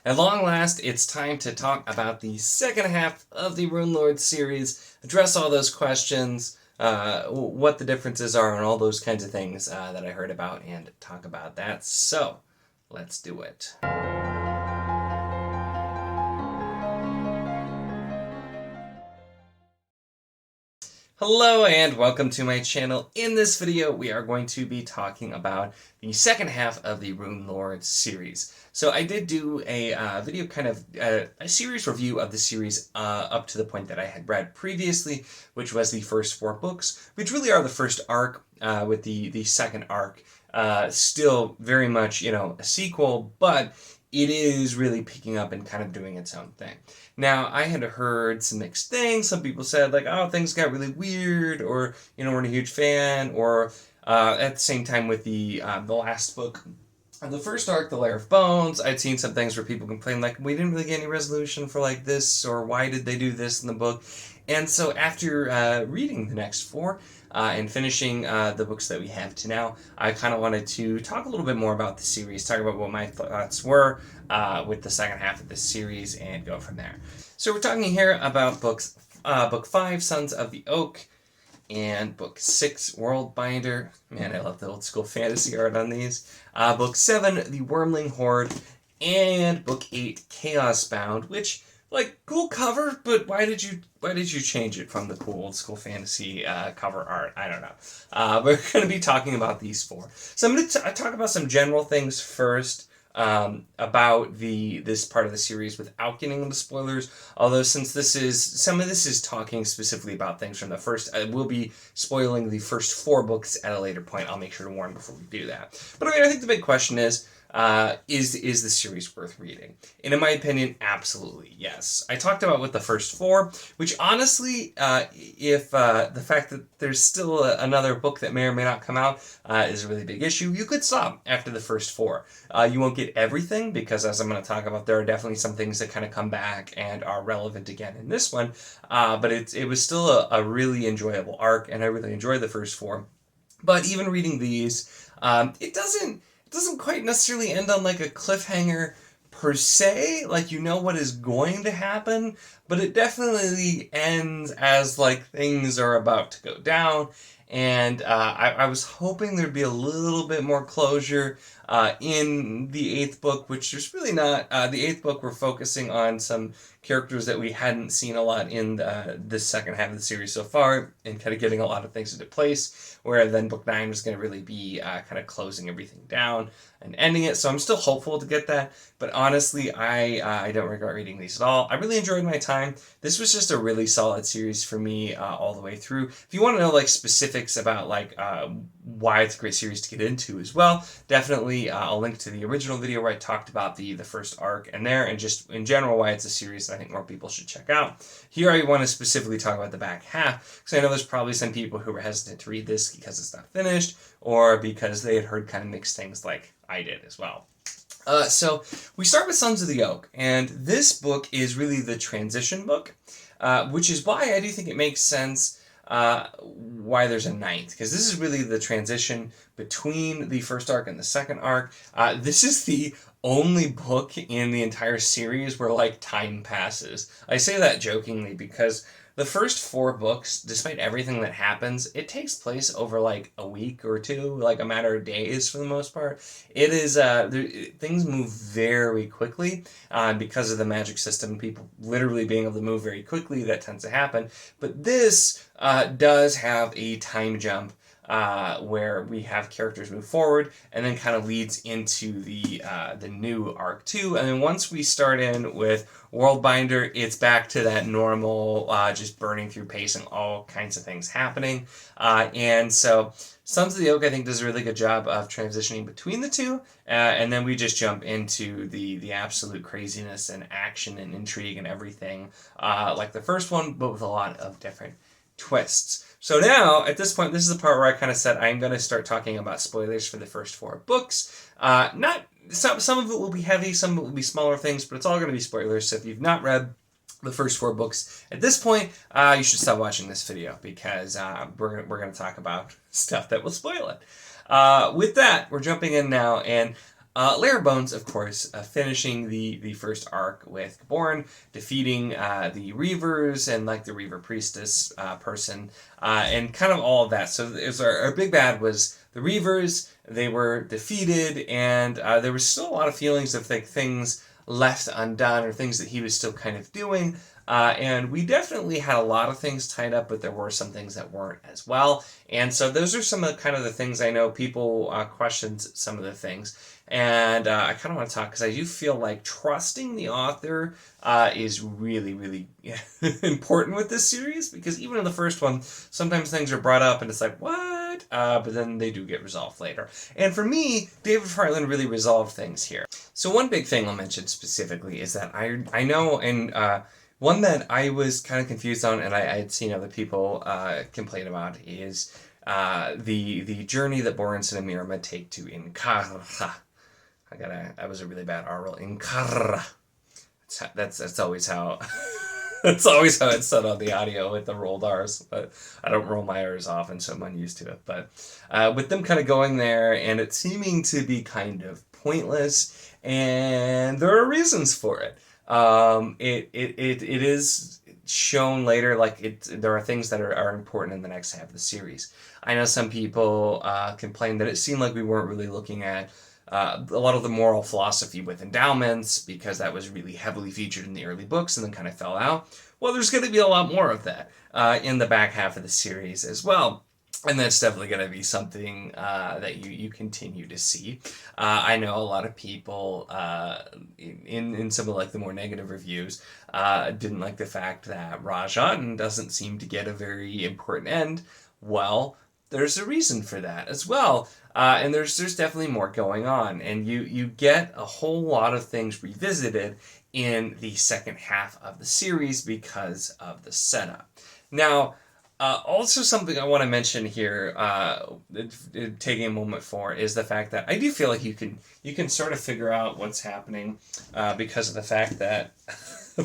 At long last, it's time to talk about the second half of the Runelords series, address all those questions, what the differences are, and all those kinds of things that I heard about, and talk about that. So, let's do it. Hello and welcome to my channel. In this video, we are going to be talking about the second half of the Runelords series. So I did do a video, kind of a series review of the series up to the point that I had read previously, which was the first 4 books, which really are the first arc, with the second arc still very much, a sequel, but it is really picking up and kind of doing its own thing. Now, I had heard some mixed things. Some people said, like, oh, things got really weird, or, weren't a huge fan, or at the same time with the last book, the first arc, The Lair of Bones, I'd seen some things where people complained, like, we didn't really get any resolution for, like, this, or why did they do this in the book? And so after reading the next 4, and finishing the books that we have to now, I kind of wanted to talk a little bit more about the series, talk about what my thoughts were with the second half of this series, and go from there. So we're talking here about Book 5, Sons of the Oak, and Book 6, Worldbinder. Man, I love the old school fantasy art on these. Book 7, The Wormling Horde, and Book 8, Chaos Bound, which, like, cool cover, but why did you change it from the cool old school fantasy cover art? I don't know. We're going to be talking about these 4. So I'm going to talk about some general things first about this part of the series without getting into spoilers. Although since some of this is talking specifically about things from the first, I will be spoiling the first 4 books at a later point. I'll make sure to warn before we do that. But I think the big question is the series worth reading? And in my opinion, absolutely yes. I talked about with the first 4, which honestly, if the fact that there's still another book that may or may not come out is a really big issue, you could stop after the first 4. You won't get everything, because as I'm going to talk about, there are definitely some things that kind of come back and are relevant again in this one, but it was still a really enjoyable arc, and I really enjoyed the first 4. But even reading these, it doesn't quite necessarily end on like a cliffhanger per se, like what is going to happen, but it definitely ends as like things are about to go down. And I was hoping there'd be a little bit more closure in the 8th book, which there's really not. The 8th book, we're focusing on some characters that we hadn't seen a lot in this second half of the series so far, and kind of getting a lot of things into place, where then book 9 was going to really be kind of closing everything down and ending it. So I'm still hopeful to get that, but honestly, I don't regret reading these at all. I really enjoyed my time. This was just a really solid series for me all the way through. If you want to know like specifics about like why it's a great series to get into as well, definitely I'll link to the original video where I talked about the first arc and just in general why it's a series that I think more people should check out. Here I want to specifically talk about the back half, because I know there's probably some people who were hesitant to read this because it's not finished, or because they had heard kind of mixed things like I did as well. So we start with Sons of the Oak, and this book is really the transition book, which is why I do think it makes sense why there's a 9th, because this is really the transition between the first arc and the second arc. This is the only book in the entire series where like time passes. I say that jokingly because the first 4 books, despite everything that happens, it takes place over like a week or 2, like a matter of days for the most part. It is, things move very quickly because of the magic system, people literally being able to move very quickly, that tends to happen. But this does have a time jump where we have characters move forward, and then kind of leads into the new arc 2. And then once we start in with Worldbinder, it's back to that normal, just burning through pace and all kinds of things happening. And so Sons of the Oak, I think, does a really good job of transitioning between the 2, and then we just jump into the absolute craziness and action and intrigue and everything, like the first one, but with a lot of different twists. So now, at this point, this is the part where I kind of said I'm going to start talking about spoilers for the first 4 books. Some of it will be heavy, some of it will be smaller things, but it's all going to be spoilers. So if you've not read the first 4 books at this point, you should stop watching this video, because we're going to talk about stuff that will spoil it. With that, we're jumping in now, and Larebones, of course, finishing the first arc with Gaborn, defeating the Reavers and like the Reaver Priestess person, and kind of all of that. So it was our big bad was the Reavers. They were defeated, and there was still a lot of feelings of like things left undone or things that he was still kind of doing. And we definitely had a lot of things tied up, but there were some things that weren't as well. And so those are some of the kind of the things I know people questioned some of the things. And I kind of want to talk because I do feel like trusting the author is really, really important with this series, because even in the first one, sometimes things are brought up and it's like, what? But then they do get resolved later. And for me, David Farland really resolved things here. So one big thing I'll mention specifically is that I know, and one that I was kind of confused on, and I had seen other people complain about, is the journey that Borenson and Mirama take to Inkarra. I was a really bad R roll. Inkarra. That's always how that's always how it's said on the audio with the rolled R's, but I don't roll my R's often, so I'm unused to it. But with them kind of going there and it seeming to be kind of pointless, and there are reasons for it. It is shown later, like there are things that are important in the next half of the series. I know some people complained that it seemed like we weren't really looking at a lot of the moral philosophy with endowments, because that was really heavily featured in the early books and then kind of fell out. Well, there's going to be a lot more of that in the back half of the series as well. And that's definitely going to be something that you continue to see. I know a lot of people in some of like the more negative reviews didn't like the fact that Rajan doesn't seem to get a very important end. Well, there's a reason for that as well. And there's definitely more going on. And you get a whole lot of things revisited in the second half of the series because of the setup. Now, also something I want to mention here, taking a moment for, is the fact that I do feel like you can sort of figure out what's happening because of the fact that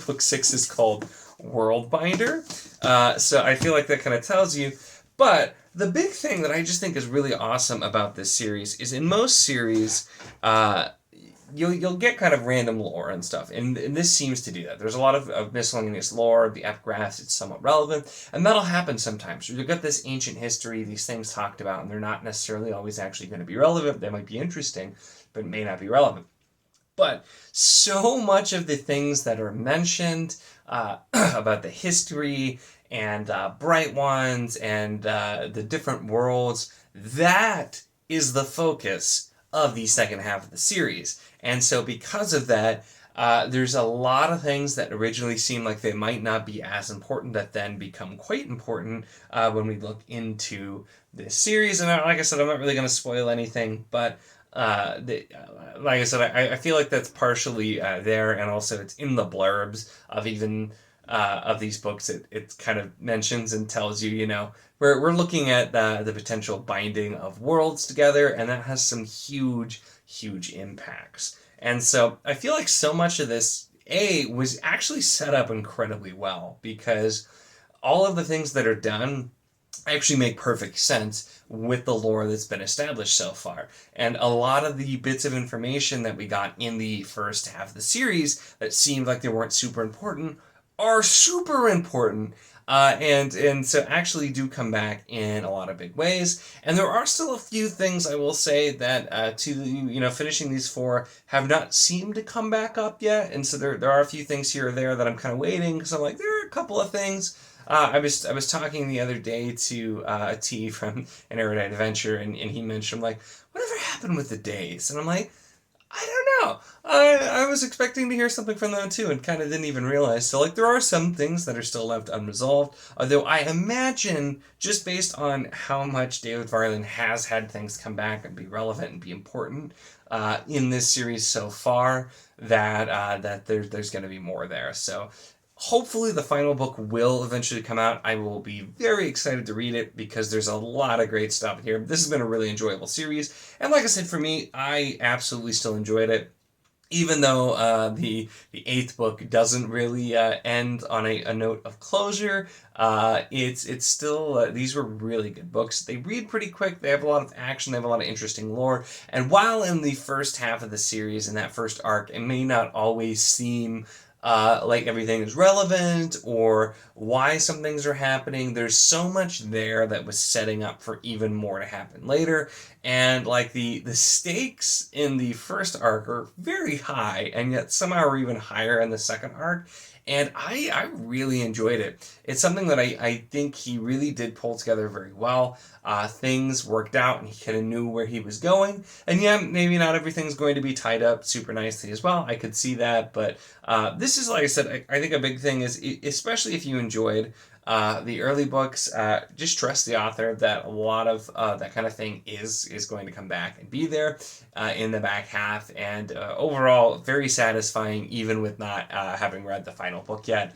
book 6 is called Worldbinder. So I feel like that kind of tells you. But the big thing that I just think is really awesome about this series is in most series, you'll get kind of random lore and stuff, and this seems to do that. There's a lot of miscellaneous lore, the epigraphs, it's somewhat relevant, and that'll happen sometimes. You'll get this ancient history, these things talked about, and they're not necessarily always actually going to be relevant. They might be interesting, but may not be relevant. But so much of the things that are mentioned about the history and Bright Ones and the different worlds, that is the focus of the second half of the series. And so because of that, there's a lot of things that originally seem like they might not be as important that then become quite important when we look into this series. And like I said, I'm not really going to spoil anything, but like I said, I feel like that's partially there, and also it's in the blurbs of even of these books. It kind of mentions and tells you, you know, we're looking at the potential binding of worlds together, and that has some huge impacts. And so I feel like so much of this was actually set up incredibly well, because all of the things that are done actually make perfect sense with the lore that's been established so far. And a lot of the bits of information that we got in the first half of the series that seemed like they weren't super important are super important. And so actually do come back in a lot of big ways. And there are still a few things I will say that finishing these 4 have not seemed to come back up yet. And so there are a few things here or there that I'm kind of waiting, because I'm like, there are a couple of things. I was talking the other day to T from An Erudite Adventure, and he mentioned, like, whatever happened with the days? And I'm like, I don't know. I was expecting to hear something from them too, and kind of didn't even realize. So, like, there are some things that are still left unresolved, although I imagine, just based on how much David Farland has had things come back and be relevant and be important in this series so far, that there's going to be more there. So hopefully the final book will eventually come out. I will be very excited to read it, because there's a lot of great stuff here. This has been a really enjoyable series. And like I said, for me, I absolutely still enjoyed it. even though the eighth book doesn't really end on a note of closure, it's still these were really good books. They read pretty quick. They have a lot of action. They have a lot of interesting lore. And while in the first half of the series, in that first arc, it may not always seem like everything is relevant or why some things are happening, there's so much there that was setting up for even more to happen later. And like the stakes in the first arc are very high, and yet somehow are even higher in the second arc. And I really enjoyed it. It's something that I think he really did pull together very well. Things worked out and he kind of knew where he was going. And yeah, maybe not everything's going to be tied up super nicely as well. I could see that. But this is, like I said, I think a big thing is, especially if you enjoyed the early books, just trust the author that a lot of that kind of thing is going to come back and be there in the back half. And overall, very satisfying, even with not having read the final book yet.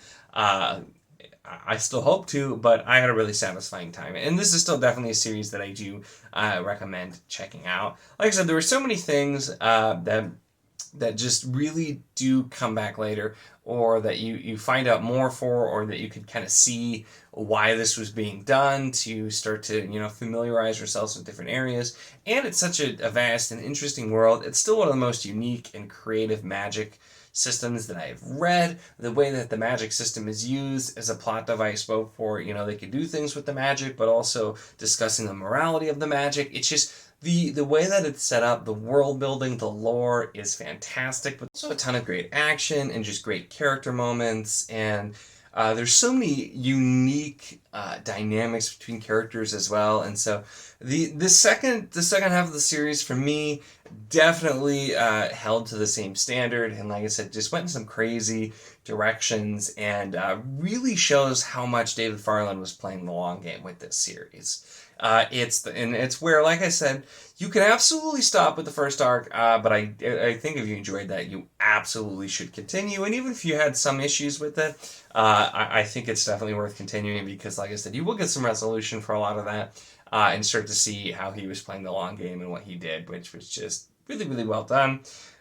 I still hope to, but I had a really satisfying time. And this is still definitely a series that I do recommend checking out. Like I said, there were so many things that just really do come back later, or that you find out more for, or that you could kind of see why this was being done, to start to familiarize yourselves with different areas. And it's such a vast and interesting world. It's still one of the most unique and creative magic systems that I've read. The way that the magic system is used as a plot device, both for they could do things with the magic, but also discussing the morality of the magic. It's just the way that it's set up, the world building, the lore is fantastic, but also a ton of great action and just great character moments. And there's so many unique dynamics between characters as well. And so the second half of the series for me definitely held to the same standard, and like I said, just went in some crazy directions, and really shows how much David Farland was playing the long game with this series. It's where, like I said, you can absolutely stop with the first arc, but I think if you enjoyed that, you absolutely should continue. And even if you had some issues with it, I think it's definitely worth continuing, because, like I said, you will get some resolution for a lot of that, and start to see how he was playing the long game and what he did, which was just really, really well done.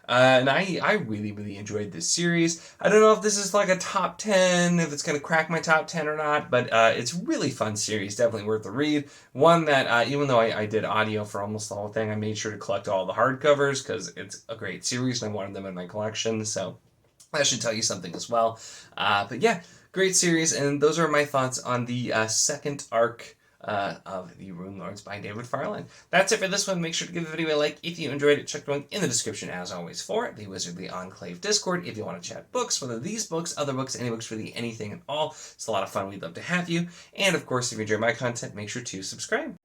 And I really, really enjoyed this series. I don't know if this is like a top 10, if it's going to crack my top 10 or not, but it's a really fun series, definitely worth the read. One that, even though I did audio for almost the whole thing, I made sure to collect all the hardcovers, because it's a great series and I wanted them in my collection, so that should tell you something as well. But yeah, great series, and those are my thoughts on the second arc of the Runelords by David Farland. That's it for this one. Make sure to give the video a like if you enjoyed it. Check the link in the description, as always, for the Wizardly Enclave Discord if you want to chat books, whether these books, other books, any books, really anything at all. It's a lot of fun. We'd love to have you. And of course, if you enjoy my content, make sure to subscribe.